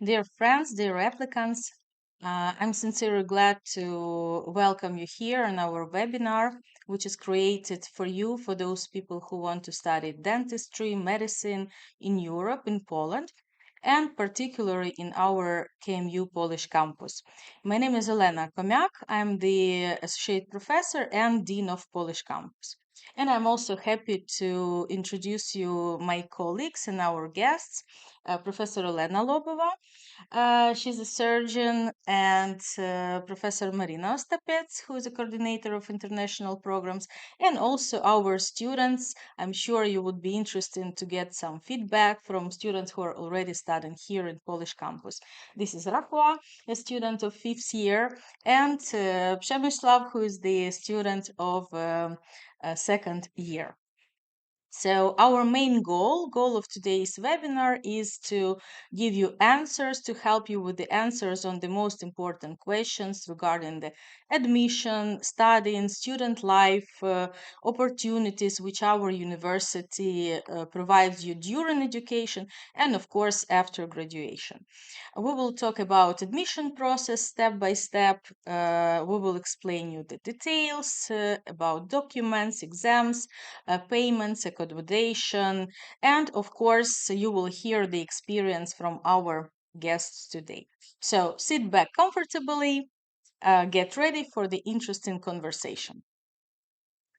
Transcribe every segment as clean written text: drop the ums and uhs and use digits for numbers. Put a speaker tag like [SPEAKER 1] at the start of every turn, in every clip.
[SPEAKER 1] Dear friends, dear applicants, I'm sincerely glad to welcome you here on our webinar, which is created for you, for those people who want to study dentistry, medicine in Europe, in Poland, and particularly in our KMU Polish campus. My name is Elena Komiak. I'm the Associate Professor and Dean of Polish Campus. And I'm also happy to introduce you my colleagues and our guests, Professor Elena Lobova. She's a surgeon, and Professor Marina Ostapets, who is a coordinator of international programs, and also our students. I'm sure you would be interested to get some feedback from students who are already studying here in Polish campus. This is Rafła, a student of fifth year, and Przemysław, who is the student of second year. So our main goal of today's webinar is to give you answers, to help you with the answers on the most important questions regarding the admission, studying, student life, opportunities which our university provides you during education and of course after graduation. We will talk about admission process step by step. We will explain you the details about documents, exams, payments, accommodation, and of course, you will hear the experience from our guests today. So sit back comfortably, get ready for the interesting conversation.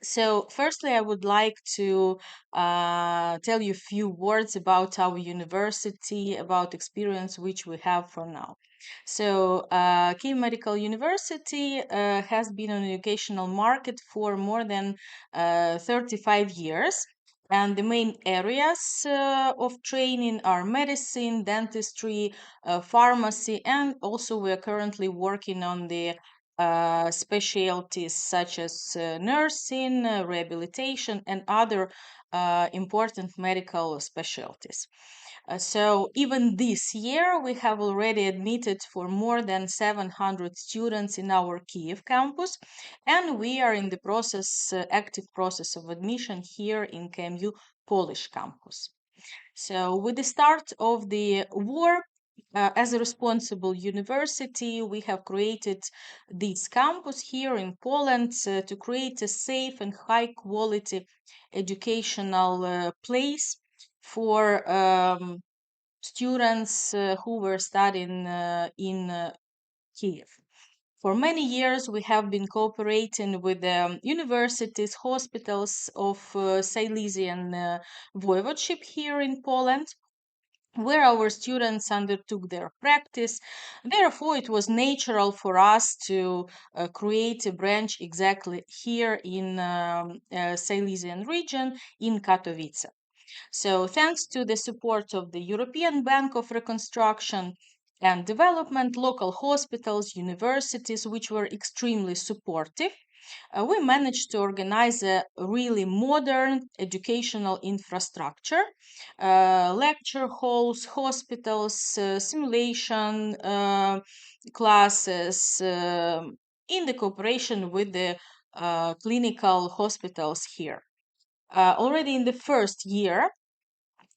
[SPEAKER 1] So, firstly, I would like to tell you a few words about our university, about experience which we have for now. So, Kyiv Medical University has been on the educational market for more than 35 years. And the main areas of training are medicine, dentistry, pharmacy, and also we are currently working on the specialties such as nursing, rehabilitation, and other important medical specialties. So even this year, we have already admitted for more than 700 students in our Kyiv campus, and we are in the process, active process of admission here in KMU Polish campus. So, with the start of the war, as a responsible university, we have created this campus here in Poland to create a safe and high quality educational place for students who were studying in Kyiv. For many years, we have been cooperating with universities, hospitals of Silesian voivodeship here in Poland, where our students undertook their practice. Therefore, it was natural for us to create a branch exactly here in Silesian region in Katowice. So, thanks to the support of the European Bank of Reconstruction and Development, local hospitals, universities, which were extremely supportive, we managed to organize a really modern educational infrastructure, lecture halls, hospitals, simulation classes, in the cooperation with the clinical hospitals here. Already in the first year,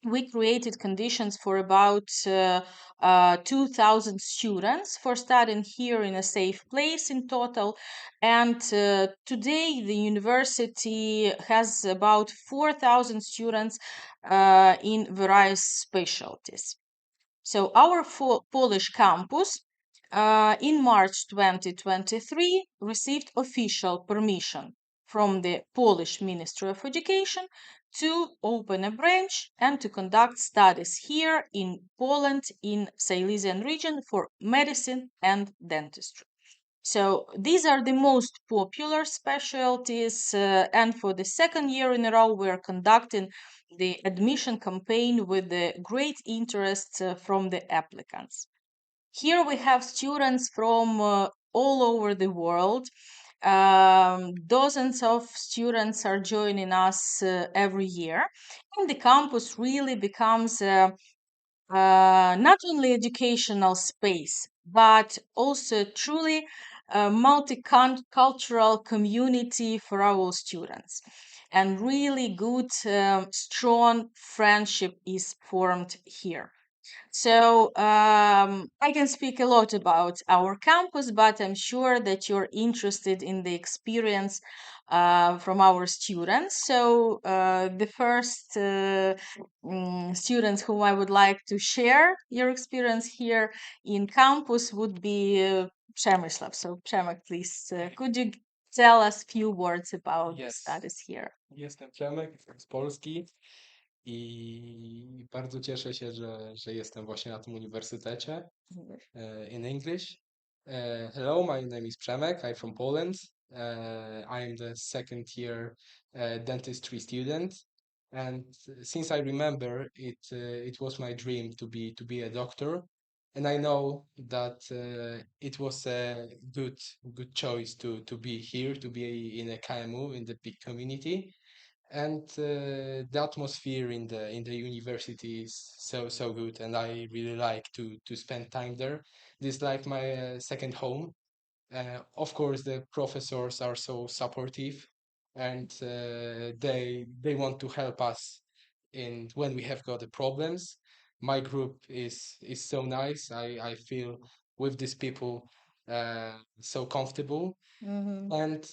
[SPEAKER 1] we created conditions for about 2,000 students for studying here in a safe place in total. And today, the university has about 4,000 students in various specialties. So, our Polish campus in March 2023 received official permission from the Polish Ministry of Education to open a branch and to conduct studies here in Poland in Silesian region for medicine and dentistry. So these are the most popular specialties, and for the second year in a row, we are conducting the admission campaign with the great interest from the applicants. Here we have students from all over the world. Dozens of students are joining us every year, and the campus really becomes not only educational space, but also truly a multicultural community for our students. And really good, strong friendship is formed here. I can speak a lot about our campus, but I'm sure that you're interested in the experience from our students. The first students whom I would like to share your experience here in campus would be Przemysław. So, Przemek, please, could you tell us few words about the
[SPEAKER 2] Yes,
[SPEAKER 1] studies here?
[SPEAKER 2] jestem Przemek z Polski i bardzo cieszę się, że jestem właśnie na tym uniwersytecie in English. Hello, my name is Przemek. I'm from Poland. I am the second year dentistry student, and since I remember, it was my dream to be a doctor, and I know that it was a good choice to be here, to be in a KMU in the big community, and the atmosphere in the university is so good, and I really like to spend time there. This is like my second home. Of course, the professors are so supportive, and they want to help us in when we have got the problems. My group is so nice. I feel with these people so comfortable,
[SPEAKER 1] Mm-hmm.
[SPEAKER 2] and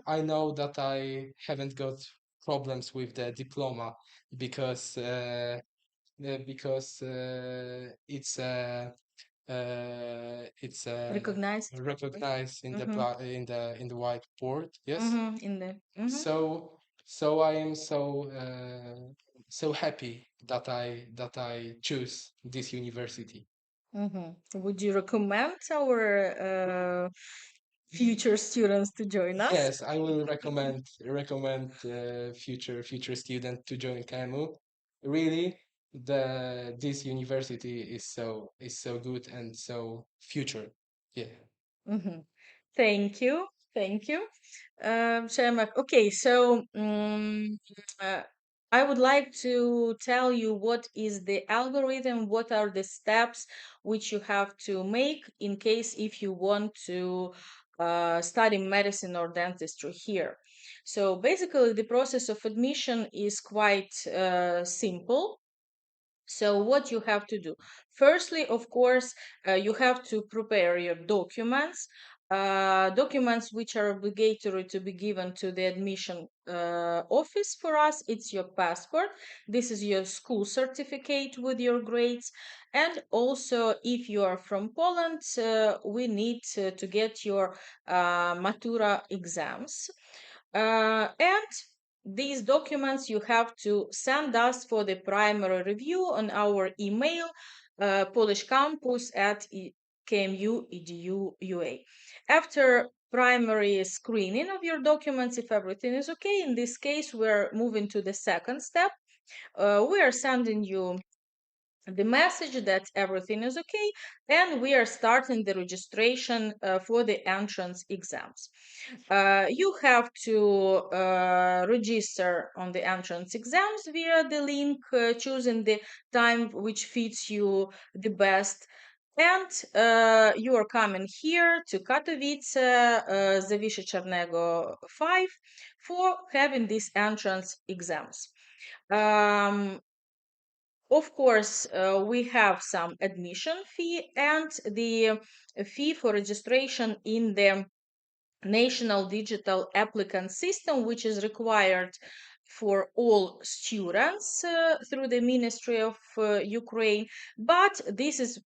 [SPEAKER 2] I know that I haven't got problems with the diploma because it's
[SPEAKER 1] Recognized.
[SPEAKER 2] recognized in the
[SPEAKER 1] Mm-hmm.
[SPEAKER 2] in the whiteboard. Yes.
[SPEAKER 1] Mm-hmm. In the. Mm-hmm.
[SPEAKER 2] So so I am so happy that I choose this university.
[SPEAKER 1] Would you recommend our future students to join us?
[SPEAKER 2] Yes, I will recommend future student to join KMU. Really, the this university is so good and so future. Yeah.
[SPEAKER 1] Mhm. Thank you. Thank you. Shemak. Okay, uh, I would like to tell you what is the algorithm, what are the steps which you have to make in case if you want to study medicine or dentistry here. So basically, the process of admission is quite simple. So, what you have to do? Firstly, of course, you have to prepare your documents, documents which are obligatory to be given to the admission office. For us, it's your passport. This is your school certificate with your grades. And also, if you are from Poland, we need to get your Matura exams. And these documents you have to send us for the primary review on our email, Polish Campus at KMU edu UA. After primary screening of your documents, if everything is okay, in this case, we're moving to the second step. We are sending you the message that everything is okay, and we are starting the registration for the entrance exams. You have to register on the entrance exams via the link, choosing the time which fits you the best. And you are coming here to Katowice, Zawisza Czarnego 5, for having these entrance exams. Um, of course, we have some admission fee and the fee for registration in the national digital applicant system, which is required for all students through the Ministry of Ukraine. But this is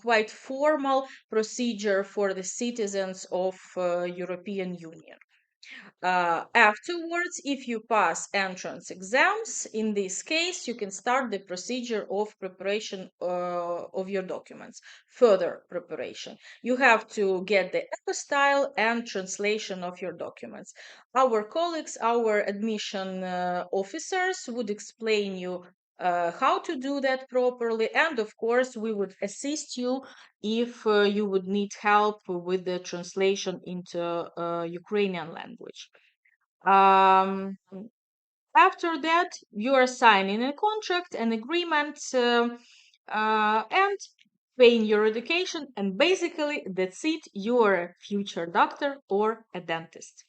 [SPEAKER 1] quite formal procedure for the citizens of European Union. Afterwards, if you pass entrance exams, in this case, you can start the procedure of preparation of your documents, further preparation. You have to get the apostille and translation of your documents. Our colleagues, our admission officers would explain you how to do that properly, and of course, we would assist you if you would need help with the translation into Ukrainian language. Um, After that, you are signing a contract, an agreement, and paying your education, and basically that's it. You are a future doctor or a dentist.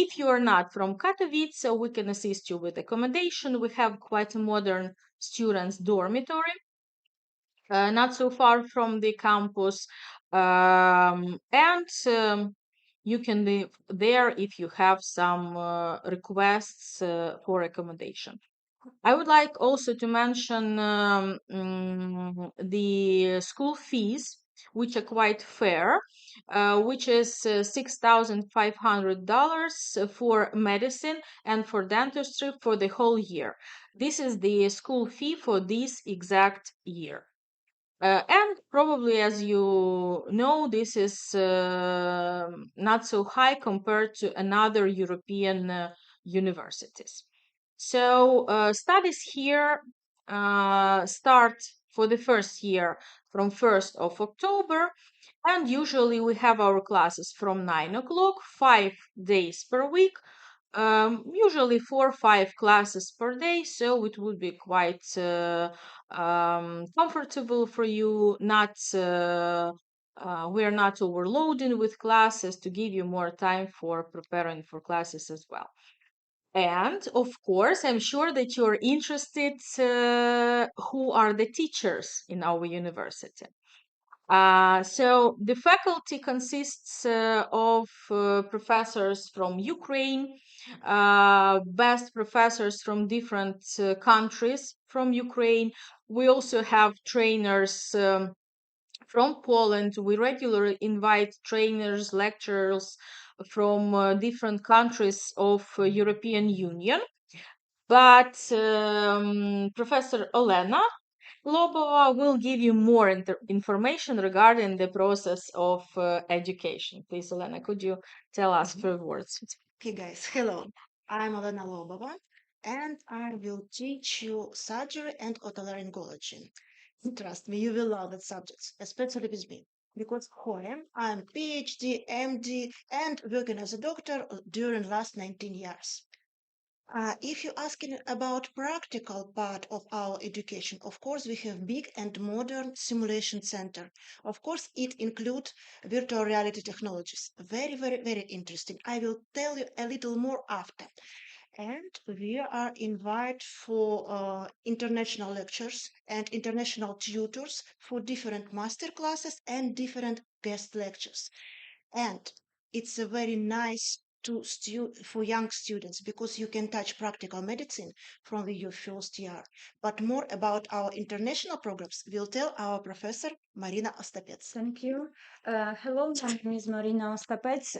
[SPEAKER 1] If you are not from Katowice, so we can assist you with accommodation. We have quite a modern students' dormitory, not so far from the campus. And you can live there if you have some requests for accommodation. I would like also to mention the school fees, which are quite fair, which is $6,500 for medicine and for dentistry for the whole year. This is the school fee for this exact year. And probably, as you know, this is not so high compared to another European universities. So, studies here start for the first year from 1st of October, and usually we have our classes from 9 o'clock, 5 days per week, usually 4 or 5 classes per day, so it would be quite comfortable for you. Not we're not overloading with classes to give you more time for preparing for classes as well. And of course, I'm sure that you're interested who are the teachers in our university. So the faculty consists of professors from Ukraine, best professors from different countries from Ukraine. We also have trainers from Poland. We regularly invite trainers, lecturers from different countries of European Union. But Professor Olena Lobova will give you more information regarding the process of education. Please, Elena, could you tell us a few words?
[SPEAKER 3] Hey guys, hello. I'm Elena Lobova and I will teach you surgery and otolaryngology. Trust me, you will love that subject, especially with me. Because who I am? I'm PhD, MD, and working as a doctor during last 19 years. If you're asking about practical part of our education, of course, we have big and modern simulation center. Of course, it includes virtual reality technologies. Very, very, very interesting. I will tell you a little more after. And we are invited for international lectures and international tutors for different master classes and different guest lectures. And it's a very nice for young students because you can touch practical medicine from your first year. But more about our international programs will tell our professor Marina Ostapets.
[SPEAKER 4] Thank you. Hello, my name is Marina Ostapets.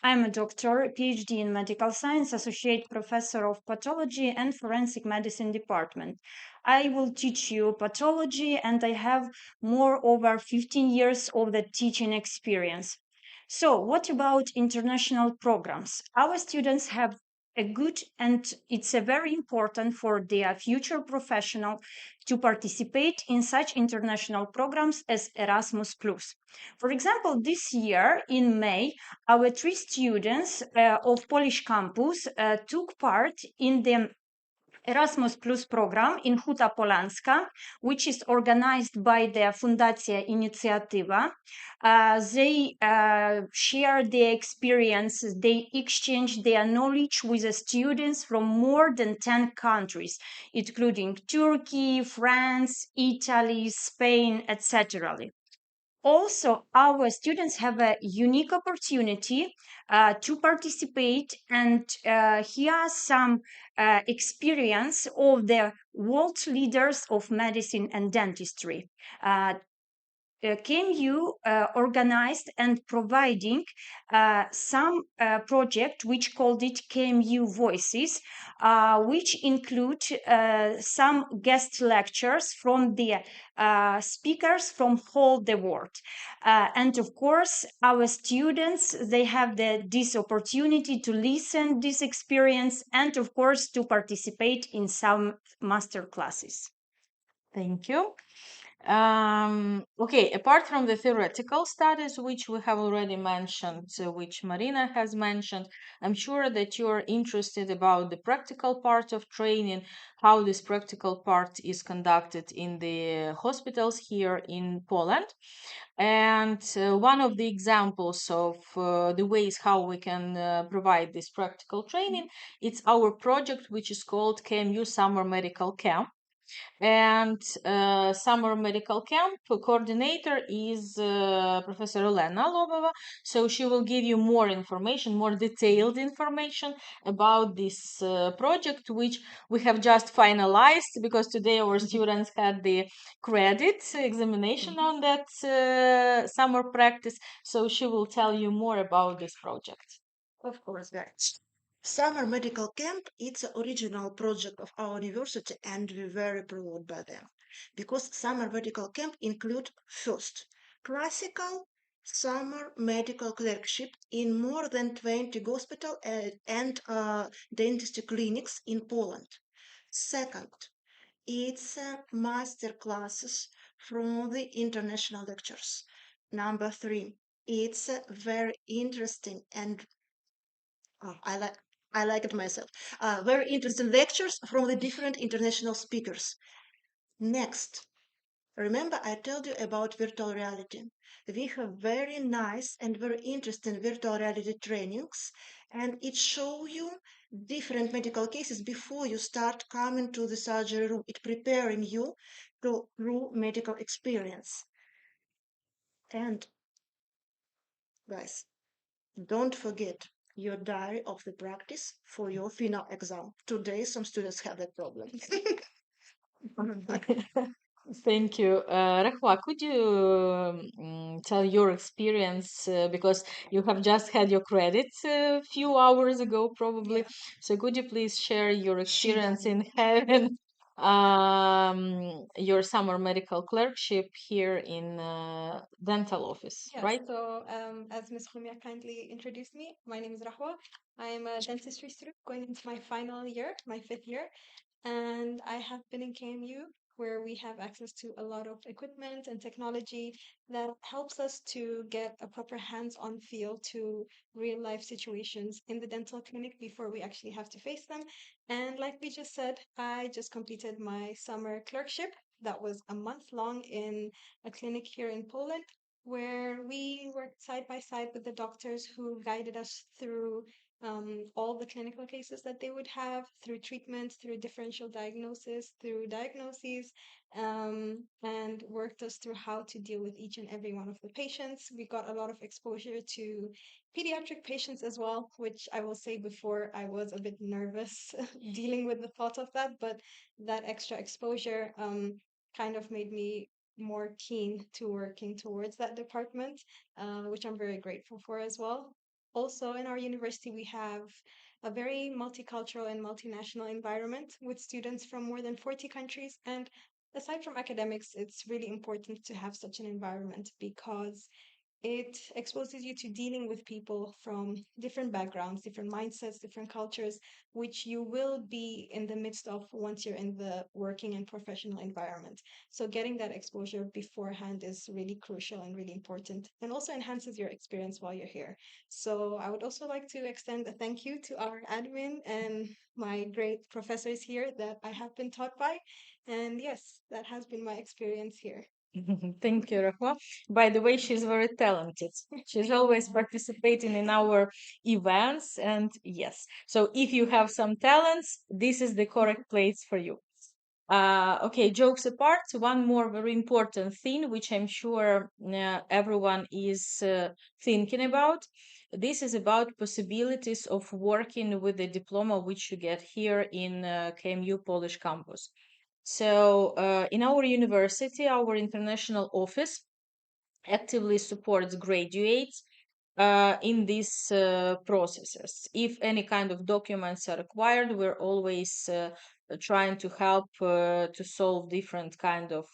[SPEAKER 4] I'm a doctor, PhD in medical science, associate professor of pathology and forensic medicine department. I will teach you pathology and I have more over 15 years of the teaching experience. So what about international programs? Our students have a good and it's a very important for their future professional to participate in such international programs as Erasmus+. For example, this year in May, our 3 students of Polish Campus took part in the Erasmus Plus program in Huta Polanska, which is organized by the Fundacja Inicjatywa. They share their experiences, they exchange their knowledge with the students from more than 10 countries, including Turkey, France, Italy, Spain, etc. Also, our students have a unique opportunity to participate and hear some experience of the world leaders of medicine and dentistry. KMU organized and providing some project which called it KMU Voices, which include some guest lectures from the speakers from all the world. And of course, our students, they have this opportunity to listen this experience and of course to participate in some master classes.
[SPEAKER 1] Thank you. Okay, apart from the theoretical studies, which we have already mentioned, which Marina has mentioned, I'm sure that you're interested about the practical part of training, how this practical part is conducted in the hospitals here in Poland. And one of the examples of the ways how we can provide this practical training, it's our project, which is called KMU Summer Medical Camp. And summer medical camp coordinator is Professor Elena Lobova. So she will give you more information, more detailed information about this project, which we have just finalized because today our students had the credit examination on that summer practice. So she will tell you more about this project.
[SPEAKER 3] Of course, guys. Summer Medical Camp, it's an original project of our university and we're very proud by them. Because Summer Medical Camp include first, classical summer medical clerkship in more than 20 hospital and dentistry clinics in Poland. Second, it's master classes from the international lectures. Number three, it's very interesting and Oh, I like it myself. Very interesting lectures from the different international speakers. Next, remember I told you about virtual reality. We have very nice and very interesting virtual reality trainings, and it show you different medical cases before you start coming to the surgery room. It preparing you to through medical experience. And guys, don't forget your diary of the practice for your final exam. Today, some students have that problem.
[SPEAKER 1] Thank you. Rahwa, could you tell your experience because you have just had your credits a few hours ago, probably. So could you please share your experience in having your summer medical clerkship here in dental office,
[SPEAKER 5] Yes,
[SPEAKER 1] right?
[SPEAKER 5] so as Ms. Khumia kindly introduced me, my name is Rahwa. I am a dentistry student going into my final year, my fifth year, and I have been in KMU where we have access to a lot of equipment and technology that helps us to get a proper hands-on feel to real life situations in the dental clinic before we actually have to face them. And like we just said, I just completed my summer clerkship that was a month long in a clinic here in Poland where we worked side by side with the doctors who guided us through all the clinical cases that they would have through treatment, through differential diagnosis, through diagnoses, and worked us through how to deal with each and every one of the patients. We got a lot of exposure to pediatric patients as well, which I will say before I was a bit nervous dealing with the thought of that, but that extra exposure kind of made me more keen to working towards that department, which I'm very grateful for as well. Also, in our university, we have a very multicultural and multinational environment with students from more than 40 countries. And aside from academics, it's really important to have such an environment because it exposes you to dealing with people from different backgrounds, different mindsets, different cultures, which you will be in the midst of once you're in the working and professional environment. So, getting that exposure beforehand is really crucial and really important, and also enhances your experience while you're here. So, I would also like to extend a thank you to our admin and my great professors here that I have been taught by. And yes, that has been my experience here.
[SPEAKER 1] Thank you, Rahwa. By the way, she's very talented. She's always participating in our events. And yes, so if you have some talents, this is the correct place for you. Okay, jokes apart, one more very important thing, which I'm sure everyone is thinking about. This is about possibilities of working with the diploma which you get here in KMU Polish Campus. So, in our university, our international office actively supports graduates in these processes. If any kind of documents are required, we're always trying to help to solve different kind of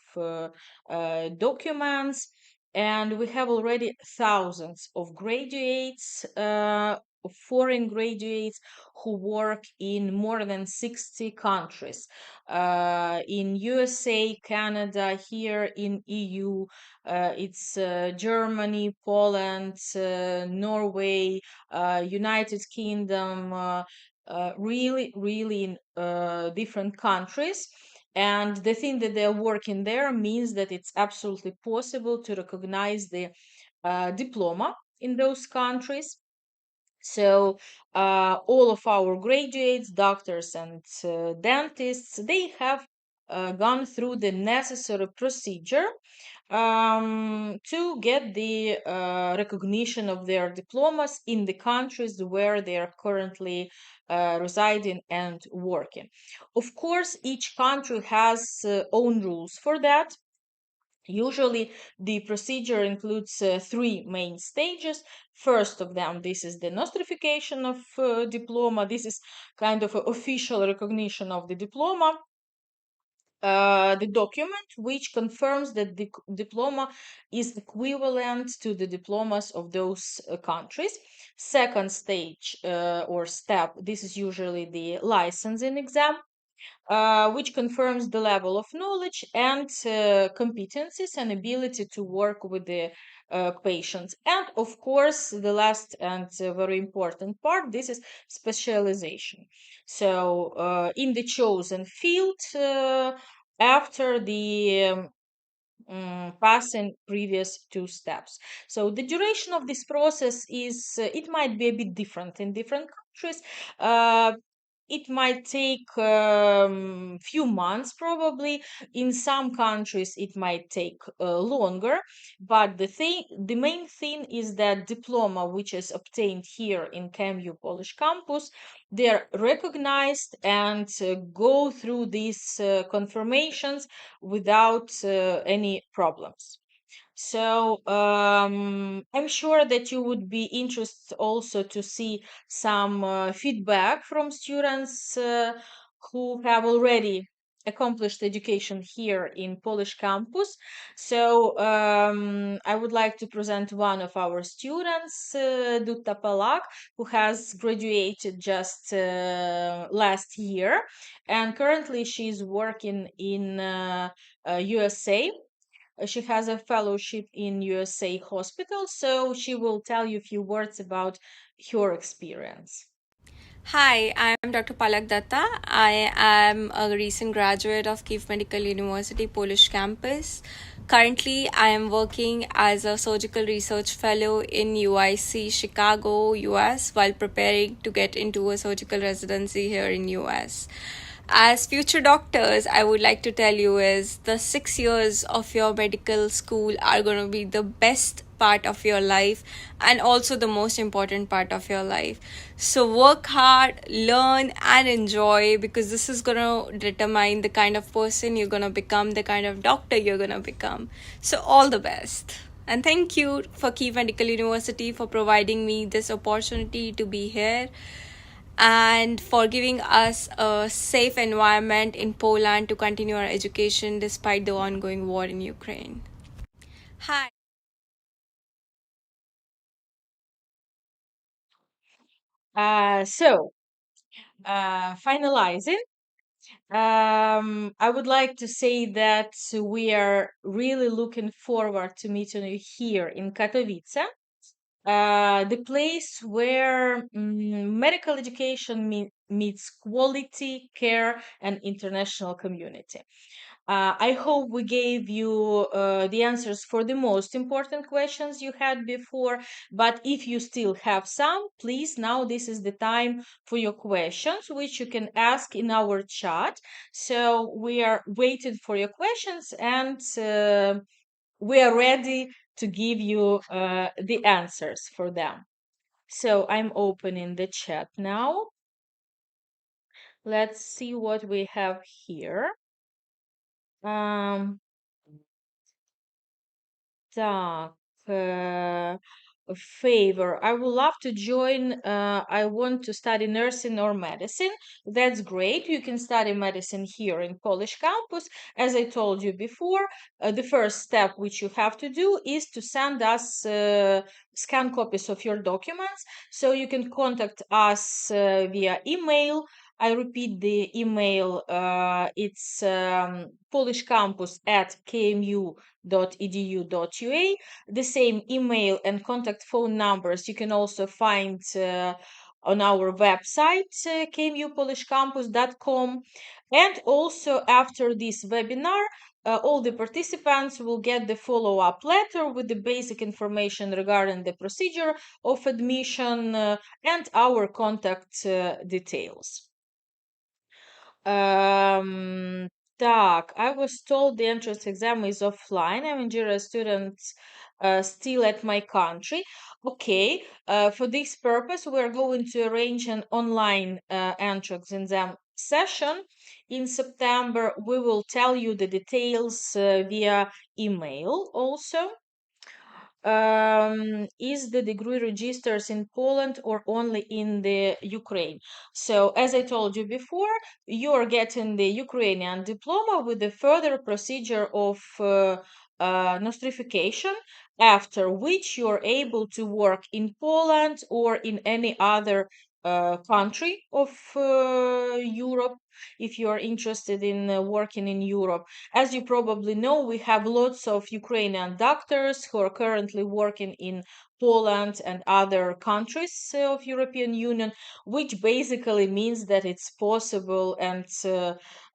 [SPEAKER 1] documents. And we have already thousands of graduates, of foreign graduates who work in more than 60 countries, in USA, Canada, here in EU, it's Germany, Poland, Norway, United Kingdom, really, really in different countries. And the thing that they're working there means that it's absolutely possible to recognize the diploma in those countries. So all of our graduates, doctors and dentists, they have gone through the necessary procedure to get the recognition of their diplomas in the countries where they are currently residing and working. Of course, each country has own rules for that. Usually, the procedure includes three main stages. First of them, this is the nostrification of diploma. This is kind of an official recognition of the diploma. The document which confirms that the diploma is equivalent to the diplomas of those countries. Second stage or step, this is usually the licensing exam, which confirms the level of knowledge and competencies and ability to work with the patients. And of course, the last and very important part, this is specialization. So, in the chosen field, after the passing previous two steps. So the duration of this process is, it might be a bit different in different countries. It might take few months probably. In some countries it might take longer, but the main thing is that diploma which is obtained here in KMU Polish Campus, they're recognized and go through these confirmations without any problems. So I'm sure that you would be interested also to see some feedback from students who have already accomplished education here in Polish campus. So I would like to present one of our students, Dutta Palak, who has graduated just last year, and currently she's working in USA. She has a fellowship in USA hospital, so she will tell you a few words about her experience.
[SPEAKER 6] Hi, I'm Dr. Palak Datta. I am a recent graduate of Kyiv Medical University Polish Campus. Currently, I am working as a surgical research fellow in UIC Chicago, US, while preparing to get into a surgical residency here in US. As future doctors, I would like to tell you is the 6 years of your medical school are going to be the best part of your life and also the most important part of your life. So work hard, learn and enjoy, because this is going to determine the kind of person you're going to become, the kind of doctor you're going to become. So all the best. And thank you for Kyiv Medical University for providing me this opportunity to be here and for giving us a safe environment in Poland to continue our education despite the ongoing war in Ukraine. Hi.
[SPEAKER 1] Finalizing, I would like to say that we are really looking forward to meeting you here in Katowice, the place where medical education meets quality care and international community. I hope we gave you the answers for the most important questions you had before. But if you still have some, please, now this is the time for your questions, which you can ask in our chat. So we are waiting for your questions, and we are ready to give you the answers for them. So I'm opening the chat now. Let's see what we have here. Так, a favor. I would love to join. I want to study nursing or medicine. That's great. You can study medicine here in Polish campus. As I told you before, the first step which you have to do is to send us scan copies of your documents. So you can contact us via email. I repeat the email. It's polishcampus@kmu.edu.ua. The same email and contact phone numbers you can also find on our website, kmupolishcampus.com. And also after this webinar, all the participants will get the follow-up letter with the basic information regarding the procedure of admission and our contact details. Так, I was told the entrance exam is offline. I'm a Jira student still at my country. Okay, for this purpose, we're going to arrange an online entrance exam session in September. We will tell you the details via email also. Is the degree registered in Poland or only in the Ukraine? So, as I told you before, you are getting the Ukrainian diploma with the further procedure of nostrification, after which you are able to work in Poland or in any other country of Europe if you are interested in working in Europe. As you probably know, we have lots of Ukrainian doctors who are currently working in Poland and other countries of European Union, which basically means that it's possible and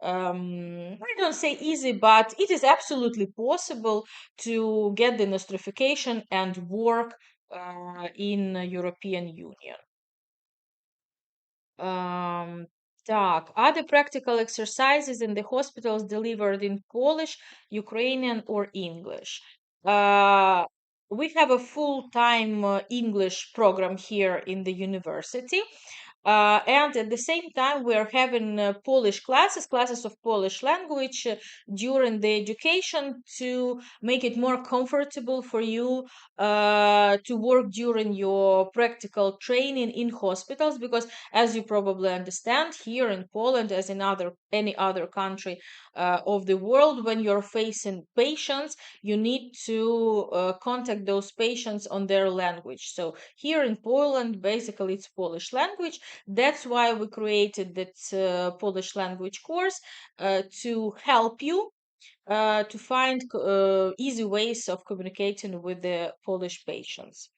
[SPEAKER 1] I don't say easy, but it is absolutely possible to get the nostrification and work in European Union. Um, Так, are the practical exercises in the hospitals delivered in Polish, Ukrainian, or English? We have a full-time English program here in the university. And at the same time, we are having Polish classes of Polish language during the education to make it more comfortable for you to work during your practical training in hospitals, because as you probably understand, here in Poland, as in any other country of the world, when you're facing patients, you need to contact those patients on their language. So here in Poland, basically it's Polish language. That's why we created that Polish language course to help you to find easy ways of communicating with the Polish patients.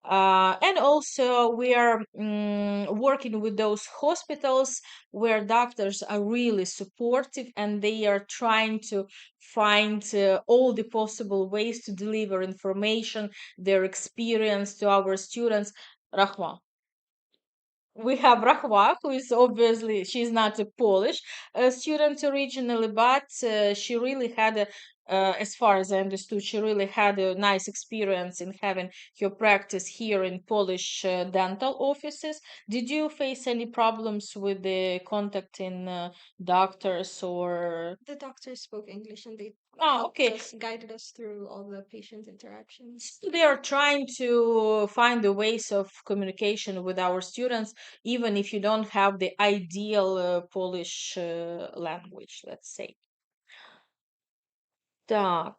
[SPEAKER 1] And also, we are working with those hospitals where doctors are really supportive and they are trying to find all the possible ways to deliver information, their experience to our students. Rahma, we have Rahwa, who is obviously she's not a Polish student originally, but she really had a, as far as I understood, she really had a nice experience in having her practice here in Polish dental offices. Did you face any problems with the contacting doctors or?
[SPEAKER 5] The doctors spoke English and they
[SPEAKER 1] Oh,
[SPEAKER 5] helped
[SPEAKER 1] okay.
[SPEAKER 5] us, guided us through all the patient interactions.
[SPEAKER 1] They are trying to find the ways of communication with our students, even if you don't have the ideal Polish language, let's say. Так,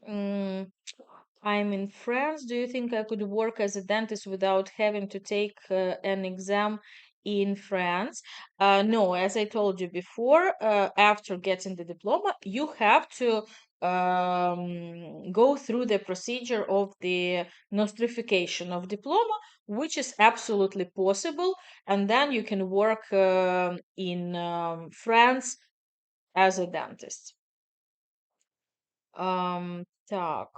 [SPEAKER 1] I'm in France. Do you think I could work as a dentist without having to take an exam in France? No, as I told you before, after getting the diploma, you have to go through the procedure of the nostrification of diploma, which is absolutely possible, and then you can work in France as a dentist. Так.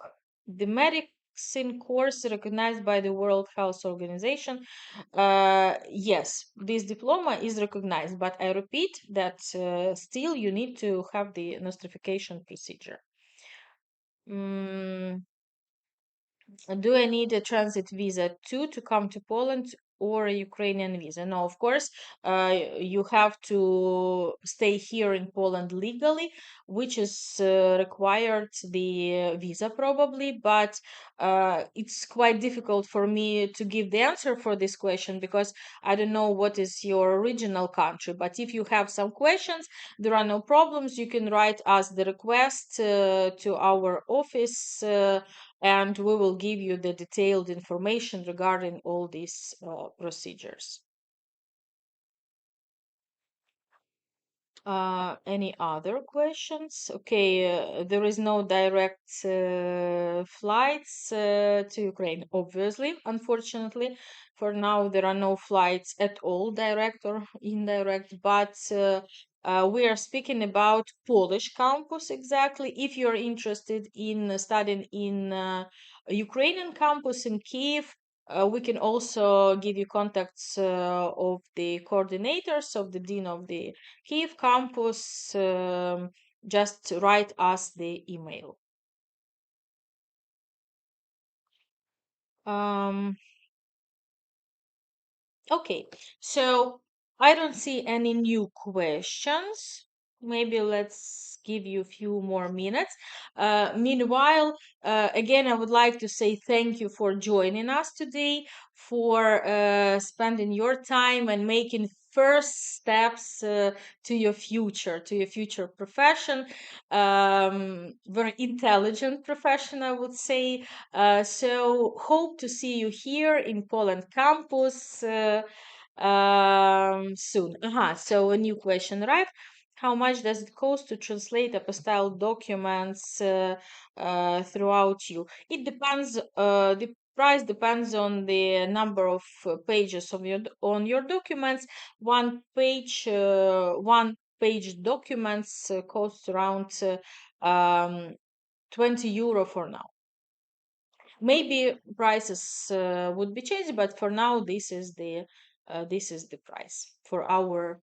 [SPEAKER 1] The medicine course recognized by the World Health Organization. Yes, this diploma is recognized, but I repeat that still you need to have the nostrification procedure. Mm, do I need a transit visa too to come to Poland or a Ukrainian visa? No, of course, you have to stay here in Poland legally, which is required the visa probably, but it's quite difficult for me to give the answer for this question because I don't know what is your original country. But if you have some questions, there are no problems. You can write us the request to our office and we will give you the detailed information regarding all these procedures. Any other questions? Okay, there is no direct flights to Ukraine, obviously, unfortunately. For now, there are no flights at all, direct or indirect, but we are speaking about Polish campus exactly. If you're interested in studying in Ukrainian campus in Kyiv, We can also give you contacts of the coordinators of the dean of the Kyiv campus. Just write us the email. Okay, so I don't see any new questions. Maybe let's give you a few more minutes. Meanwhile, again, I would like to say thank you for joining us today, for spending your time and making first steps to your future profession. Very intelligent profession, I would say. So hope to see you here in Poland campus soon. So a new question, right? How much does it cost to translate apostille documents throughout you? It depends. The price depends on the number of pages of your documents. One page documents cost around 20 euro for now. Maybe prices would be changed, but for now this is the price for our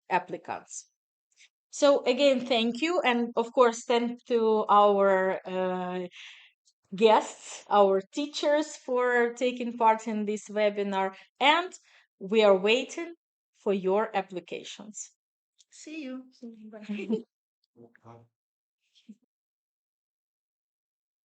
[SPEAKER 1] applicants. So again, thank you, and of course, thank to our guests, our teachers for taking part in this webinar, and we are waiting for your applications.
[SPEAKER 3] See you. Bye.